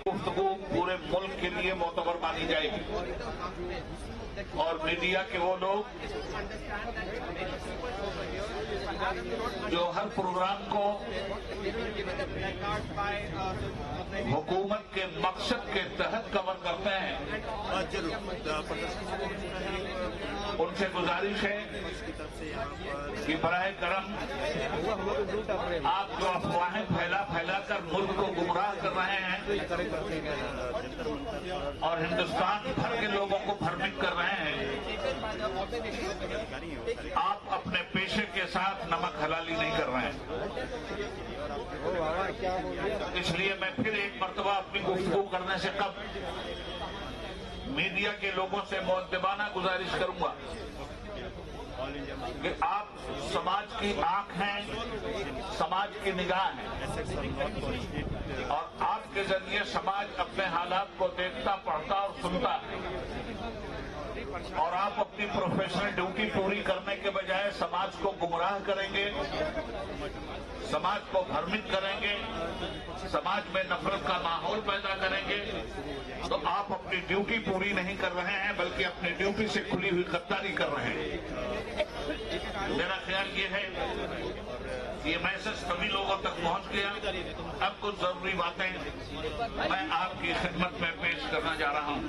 गुफ्तगू पूरे मुल्क के लिए मोतबर मानी जाएगी और मीडिया के वो लोग जो हर प्रोग्राम को हुकूमत के मकसद के तहत कवर करते हैं, उनसे गुजारिश है कि बराए करम आप जो अफवाहें फैला कर मुल्क को गुमराह कर रहे हैं और हिंदुस्तान भर के लोगों को भ्रमित कर रहे हैं, आप अपने पेशे के साथ नमक हलाली नहीं कर रहे हैं। इसलिए मैं फिर एक मर्तबा अपनी गुफ्तगू करने से कब मीडिया के लोगों से मुअद्दबाना गुजारिश करूंगा कि आप समाज की आंख हैं, समाज की निगाह हैं और आपके जरिए समाज अपने हालात को देखता, पढ़ता और सुनता है और आप अपनी प्रोफेशनल ड्यूटी पूरी करने के बजाय समाज को गुमराह करेंगे, समाज को भ्रमित करेंगे, समाज में नफरत का माहौल पैदा करेंगे, तो आप अपनी ड्यूटी पूरी नहीं कर रहे हैं बल्कि अपनी ड्यूटी से खुली हुई गद्दारी कर रहे हैं। मेरा ख्याल ये है कि ये मैसेज सभी लोगों तक पहुंच गया। अब कुछ जरूरी बातें मैं आपकी खिदमत में पेश करना जा रहा हूं।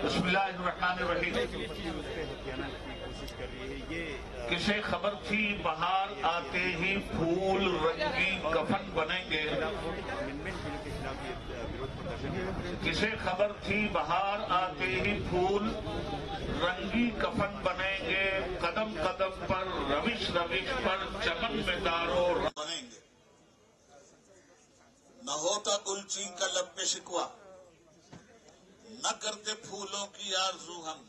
बिस्मिल्लाहिर्रहमानिर्रहीम। किसे खबर थी बहार आते ही फूल रंगी कफन बनेंगे, किसे खबर थी बहार आते ही फूल रंगी कफन बनेंगे, कदम कदम पर रविश रविश पर चमन में दारो बनेंगे। न होता गुलची का लब पे शिकवा, न करते फूलों की आरज़ू हम,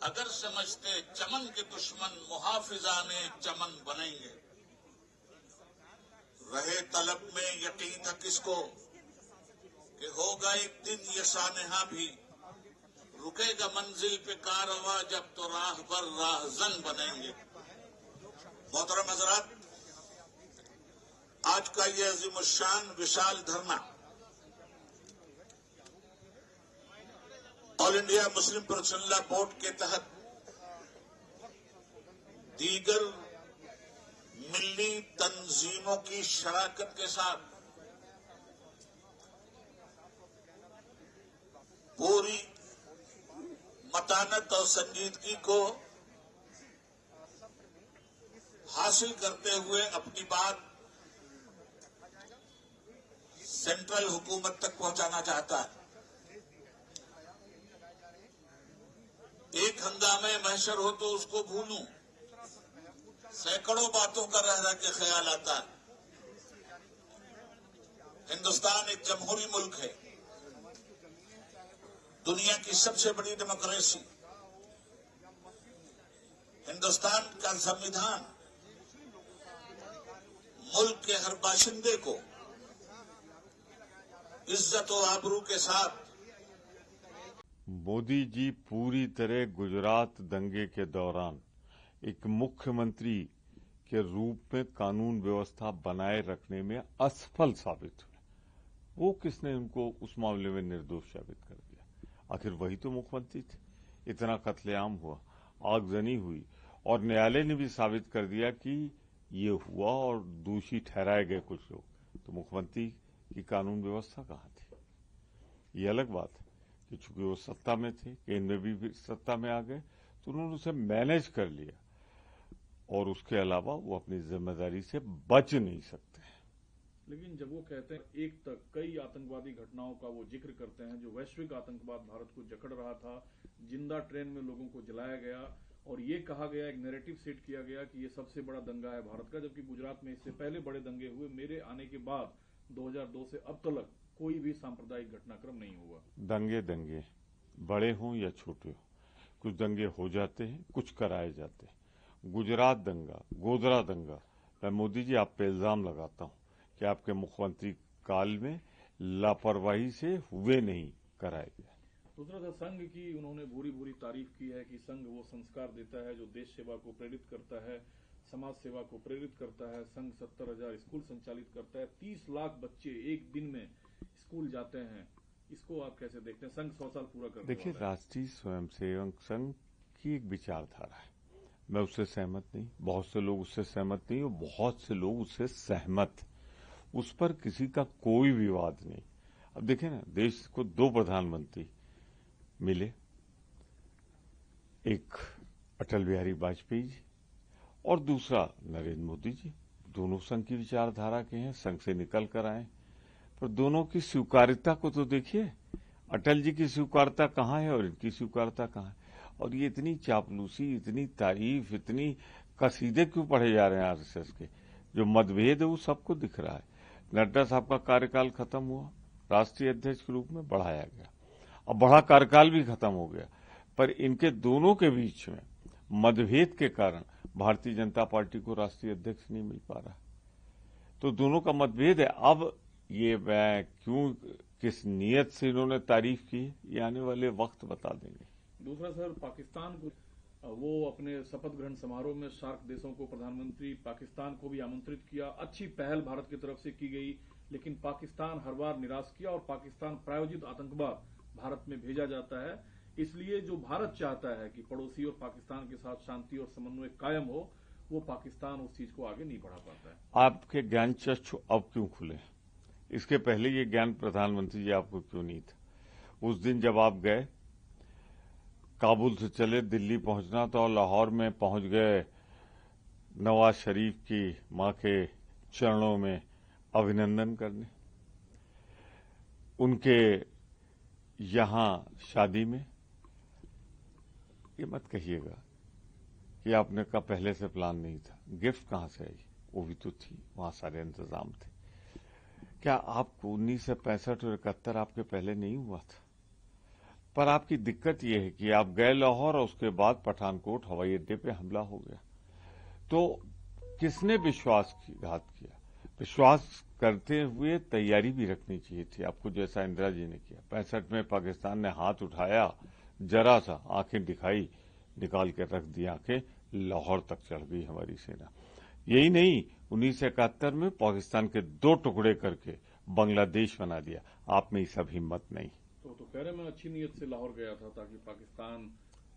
अगर समझते चमन के दुश्मन मुहाफिजाने चमन बनेंगे। रहे तलब में यकीन था किसको कि होगा एक दिन ये सानहा भी, रुकेगा मंजिल पे कारवां जब तो राह पर राहजन बनेंगे। मोहतरम हज़रात, आज का ये अज़ीमुश्शान विशाल धरना all India Muslim professional law board के तहत दीगर मिल्ली तंजीमों की शराकत के साथ पूरी मतानत और संजीदगी को हासिल करते हुए अपनी बात सेंट्रल हुकूमत तक पहुंचाना चाहता है। एक हंगामे महशर हो तो उसको भूलूं, सैकड़ों बातों का रह रह के ख्याल आता है। हिंदुस्तान एक जमहूरी मुल्क है, दुनिया की सबसे बड़ी डेमोक्रेसी। हिंदुस्तान का संविधान मुल्क के हर बाशिंदे को इज्जत और आबरू के साथ। मोदी जी पूरी तरह गुजरात दंगे के दौरान एक मुख्यमंत्री के रूप में कानून व्यवस्था बनाए रखने में असफल साबित हुए। वो किसने उनको उस मामले में निर्दोष साबित कर दिया? आखिर वही तो मुख्यमंत्री थे। इतना कत्लेआम हुआ, आगजनी हुई और न्यायालय ने भी साबित कर दिया कि ये हुआ और दोषी ठहराए गए कुछ लोग। तो मुख्यमंत्री की कानून व्यवस्था कहाँ थी? ये अलग बात है कि चूंकि वो सत्ता में थे, केंद्र में भी सत्ता में आ गए, तो उन्होंने उसे मैनेज कर लिया और उसके अलावा वो अपनी जिम्मेदारी से बच नहीं सकते। लेकिन जब वो कहते हैं एक तक कई आतंकवादी घटनाओं का वो जिक्र करते हैं, जो वैश्विक आतंकवाद भारत को जकड़ रहा था, जिंदा ट्रेन में लोगों को जलाया गया और ये कहा गया, एक नैरेटिव सेट किया गया कि ये सबसे बड़ा दंगा है भारत का, जबकि गुजरात में इससे पहले बड़े दंगे हुए। मेरे आने के बाद 2002 से अब तक कोई भी सांप्रदायिक घटनाक्रम नहीं हुआ। दंगे बड़े हों या छोटे हों, कुछ दंगे हो जाते हैं, कुछ कराए जाते हैं। गुजरात दंगा, गोधरा दंगा, मैं मोदी जी आप पे इल्जाम लगाता हूं कि आपके मुख्यमंत्री काल में लापरवाही से हुए नहीं, कराए गए। दूसरा था संघ की उन्होंने भूरी भूरी तारीफ की है कि संघ वो संस्कार देता है जो देश सेवा को प्रेरित करता है। समाज सेवा को प्रेरित करता है। संघ 70,000 स्कूल संचालित करता है। 30 लाख बच्चे एक दिन में स्कूल जाते हैं। इसको आप कैसे देखते हैं? संघ 100 साल पूरा करने वाला है। देखिए, राष्ट्रीय स्वयंसेवक संघ की एक विचारधारा है, मैं उससे सहमत नहीं, बहुत से लोग उससे सहमत नहीं और बहुत से लोग उससे सहमत, उस पर किसी का कोई विवाद नहीं। अब देखें ना, देश को 2 प्रधानमंत्री मिले, एक अटल बिहारी वाजपेयी जी और दूसरा नरेंद्र मोदी जी। दोनों संघ की विचारधारा के हैं, संघ से निकल कर आए, पर दोनों की स्वीकार्यता को तो देखिए। अटल जी की स्वीकार्यता कहाँ है और इनकी स्वीकार्यता कहाँ है? और ये इतनी चापलूसी, इतनी तारीफ, इतनी कसीदे क्यों पढ़े जा रहे हैं आरएसएस के? जो मतभेद है वो सबको दिख रहा है। नड्डा साहब का कार्यकाल खत्म हुआ, राष्ट्रीय अध्यक्ष के रूप में बढ़ाया गया, अब बड़ा कार्यकाल भी खत्म हो गया, पर इनके दोनों के बीच में मतभेद के कारण भारतीय जनता पार्टी को राष्ट्रीय अध्यक्ष नहीं मिल पा रहा। तो दोनों का मतभेद है। अब ये मैं क्यों, किस नियत से इन्होंने तारीफ की, ये आने वाले वक्त बता देंगे। दूसरा सर, पाकिस्तान को वो अपने शपथ ग्रहण समारोह में सार्क देशों को प्रधानमंत्री पाकिस्तान को भी आमंत्रित किया। अच्छी पहल भारत की तरफ से की गई, लेकिन पाकिस्तान हर बार निराश किया और पाकिस्तान प्रायोजित आतंकवाद भारत में भेजा जाता है। इसलिए जो भारत चाहता है कि पड़ोसी और पाकिस्तान के साथ शांति और समन्वय कायम हो, वो पाकिस्तान उस चीज को आगे नहीं बढ़ा पाता है। आपके ज्ञान चक्षु अब क्यों खुले? इसके पहले ये ज्ञान प्रधानमंत्री जी आपको क्यों नहीं था? उस दिन जब आप गए, काबुल से चले दिल्ली पहुंचना था और लाहौर में पहुंच गए नवाज शरीफ की मां के चरणों में अभिनंदन करने, उनके यहां शादी में। ये मत कहिएगा कि आपने का पहले से प्लान नहीं था। गिफ्ट कहां से आई? वो भी तो थी, वहां सारे इंतजाम थे। क्या आपको 1965 और 71 आपके पहले नहीं हुआ था? पर आपकी दिक्कत यह है कि आप गए लाहौर और उसके बाद पठानकोट हवाई अड्डे पे हमला हो गया। तो किसने विश्वासघात किया? विश्वास करते हुए तैयारी भी रखनी चाहिए थी आपको, जैसा इंदिरा जी ने किया। 65 में पाकिस्तान ने हाथ उठाया, जरा सा आंखें दिखाई, निकाल के रख दी आंखें, लाहौर तक चढ़ गई हमारी सेना। यही नहीं, 1971 में पाकिस्तान के 2 टुकड़े करके बांग्लादेश बना दिया। आप में ये सब हिम्मत नहीं। तो कह रहे मैं अच्छी नीयत से लाहौर गया था ताकि पाकिस्तान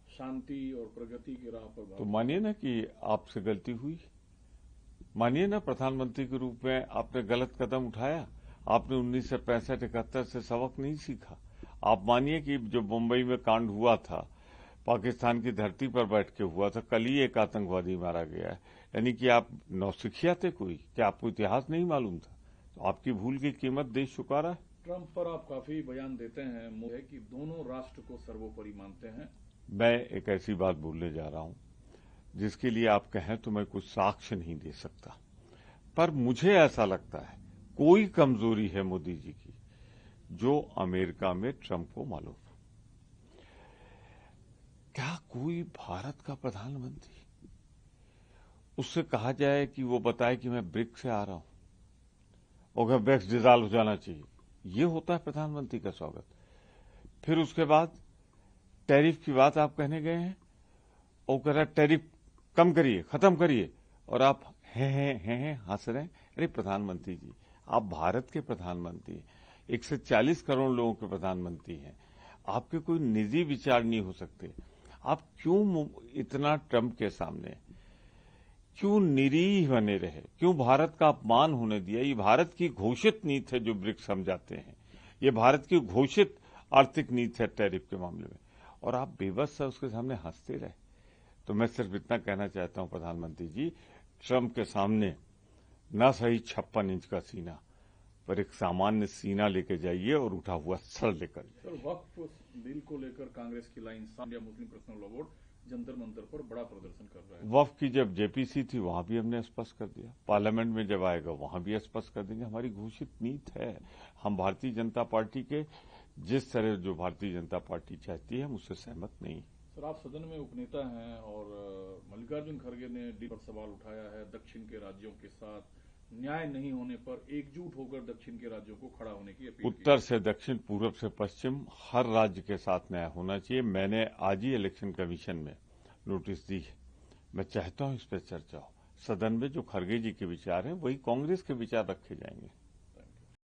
शांति और प्रगति की राह पर। तो मानिए ना कि आपसे गलती हुई, मानिए ना प्रधानमंत्री के रूप में आपने गलत कदम उठाया। आपने 1965-71 से सबक नहीं सीखा। आप मानिए कि जो मुंबई में कांड हुआ था, पाकिस्तान की धरती पर बैठ के हुआ था, कल ही एक आतंकवादी मारा गया है। यानी कि आप नौसिखिया थे कोई? क्या आपको इतिहास नहीं मालूम था? तो आपकी भूल की कीमत देश चुका रहा है। ट्रंप पर आप काफी बयान देते हैं, मुझे कि दोनों राष्ट्र को सर्वोपरि मानते हैं। मैं एक ऐसी बात बोलने जा रहा हूं जिसके लिए आप कहें तो मैं कुछ साक्ष्य नहीं दे सकता, पर मुझे ऐसा लगता है कोई कमजोरी है मोदी जी की जो अमेरिका में ट्रंप को मालूम है। क्या कोई भारत का प्रधानमंत्री, उससे कहा जाए कि वो बताए कि मैं ब्रिक्स से आ रहा हूं और ब्रिक्स डिसॉल्व हो जाना चाहिए, ये होता है प्रधानमंत्री का स्वागत? फिर उसके बाद टैरिफ की बात आप कहने गए हैं और कह रहा है टैरिफ कम करिए, खत्म करिए, और आप हैं हंस रहे हैं। अरे प्रधानमंत्री जी, आप भारत के प्रधानमंत्री हैं, 140 करोड़ लोगों के प्रधानमंत्री हैं, आपके कोई निजी विचार नहीं हो सकते? आप क्यों इतना ट्रंप के सामने क्यों निरीह बने रहे? क्यों भारत का अपमान होने दिया? ये भारत की घोषित नीति है जो ब्रिक्स हम जाते हैं, ये भारत की घोषित आर्थिक नीति है टैरिफ के मामले में, और आप बेबस उसके सामने हंसते रहे। तो मैं सिर्फ इतना कहना चाहता हूं प्रधानमंत्री जी, ट्रंप के सामने न सही 56 इंच का सीना, पर एक सामान्य सीना लेके जाइए और उठा हुआ सर लेकर जाइए। सर, वक्फ बिल को लेकर कांग्रेस की line, India Muslim personal law board Jantar Mantar पर बड़ा प्रदर्शन कर रहा है। वक्फ की जब जेपीसी थी वहां भी हमने स्पष्ट कर दिया, पार्लियामेंट में जब आएगा वहां भी स्पष्ट कर देंगे। हमारी घोषित नीति है, हम भारतीय जनता पार्टी के जिस तरह जो भारतीय जनता पार्टी चाहती है हम उससे सहमत नहीं। सर, आप सदन में उपनेता हैं और मल्लिकार्जुन खड़गे ने डी पर सवाल उठाया है, दक्षिण के राज्यों के साथ न्याय नहीं होने पर एकजुट होकर दक्षिण के राज्यों को खड़ा होने की अपील। उत्तर से दक्षिण, पूर्व से पश्चिम, हर राज्य के साथ न्याय होना चाहिए। मैंने आज ही इलेक्शन कमीशन में नोटिस दी है, मैं चाहता हूं इस पर चर्चा हो। सदन में जो खड़गे जी के विचार हैं वही कांग्रेस के विचार रखे जाएंगे।